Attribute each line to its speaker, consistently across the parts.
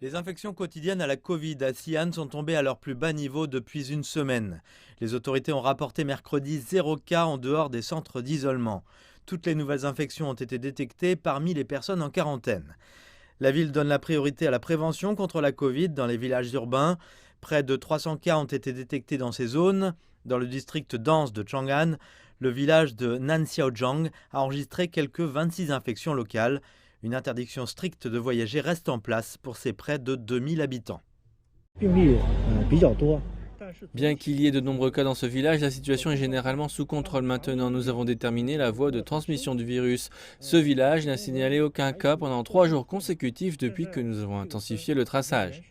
Speaker 1: Les infections quotidiennes à la Covid à Xi'an sont tombées à leur plus bas niveau depuis une semaine. Les autorités ont rapporté mercredi 0 cas en dehors des centres d'isolement. Toutes les nouvelles infections ont été détectées parmi les personnes en quarantaine. La ville donne la priorité à la prévention contre la Covid dans les villages urbains. Près de 300 cas ont été détectés dans ces zones. Dans le district dense de Chang'an, le village de Nanxiaozhang a enregistré quelques 26 infections locales. Une interdiction stricte de voyager reste en place pour ces près de 2000 habitants.
Speaker 2: Bien qu'il y ait de nombreux cas dans ce village, la situation est généralement sous contrôle maintenant. Nous avons déterminé la voie de transmission du virus. Ce village n'a signalé aucun cas pendant 3 jours consécutifs depuis que nous avons intensifié le traçage.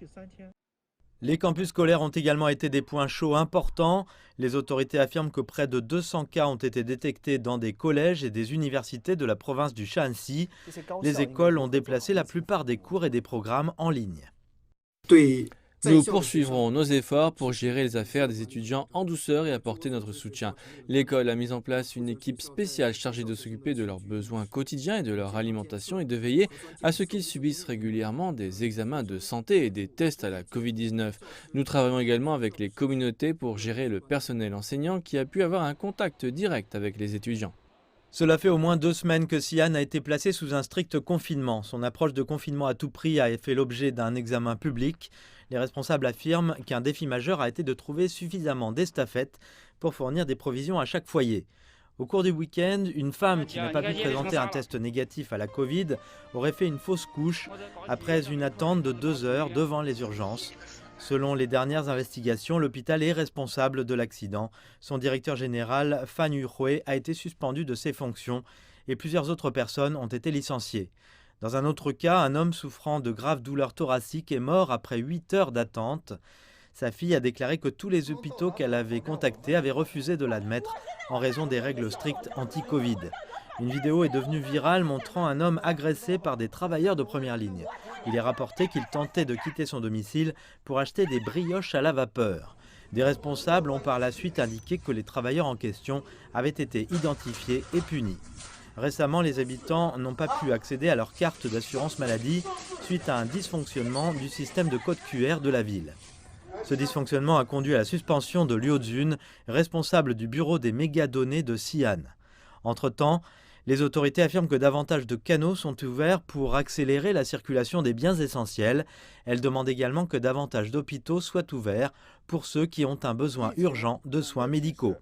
Speaker 1: Les campus scolaires ont également été des points chauds importants. Les autorités affirment que près de 200 cas ont été détectés dans des collèges et des universités de la province du Shaanxi. Les écoles ont déplacé la plupart des cours et des programmes en ligne.
Speaker 2: Nous poursuivrons nos efforts pour gérer les affaires des étudiants en douceur et apporter notre soutien. L'école a mis en place une équipe spéciale chargée de s'occuper de leurs besoins quotidiens et de leur alimentation et de veiller à ce qu'ils subissent régulièrement des examens de santé et des tests à la Covid-19. Nous travaillons également avec les communautés pour gérer le personnel enseignant qui a pu avoir un contact direct avec les étudiants.
Speaker 1: Cela fait au moins 2 semaines que Xi'an a été placé sous un strict confinement. Son approche de confinement à tout prix a fait l'objet d'un examen public. Les responsables affirment qu'un défi majeur a été de trouver suffisamment d'estafettes pour fournir des provisions à chaque foyer. Au cours du week-end, une femme qui n'a pas pu présenter un test négatif à la Covid aurait fait une fausse couche après une attente de 2 heures devant les urgences. Selon les dernières investigations, l'hôpital est responsable de l'accident. Son directeur général, Fan Yuhui, a été suspendu de ses fonctions et plusieurs autres personnes ont été licenciées. Dans un autre cas, un homme souffrant de graves douleurs thoraciques est mort après 8 heures d'attente. Sa fille a déclaré que tous les hôpitaux qu'elle avait contactés avaient refusé de l'admettre en raison des règles strictes anti-Covid. Une vidéo est devenue virale montrant un homme agressé par des travailleurs de première ligne. Il est rapporté qu'il tentait de quitter son domicile pour acheter des brioches à la vapeur. Des responsables ont par la suite indiqué que les travailleurs en question avaient été identifiés et punis. Récemment, les habitants n'ont pas pu accéder à leur carte d'assurance maladie suite à un dysfonctionnement du système de code QR de la ville. Ce dysfonctionnement a conduit à la suspension de Liu Zun, responsable du bureau des mégadonnées de Xi'an. Entre-temps, les autorités affirment que davantage de canaux sont ouverts pour accélérer la circulation des biens essentiels. Elles demandent également que davantage d'hôpitaux soient ouverts pour ceux qui ont un besoin urgent de soins médicaux.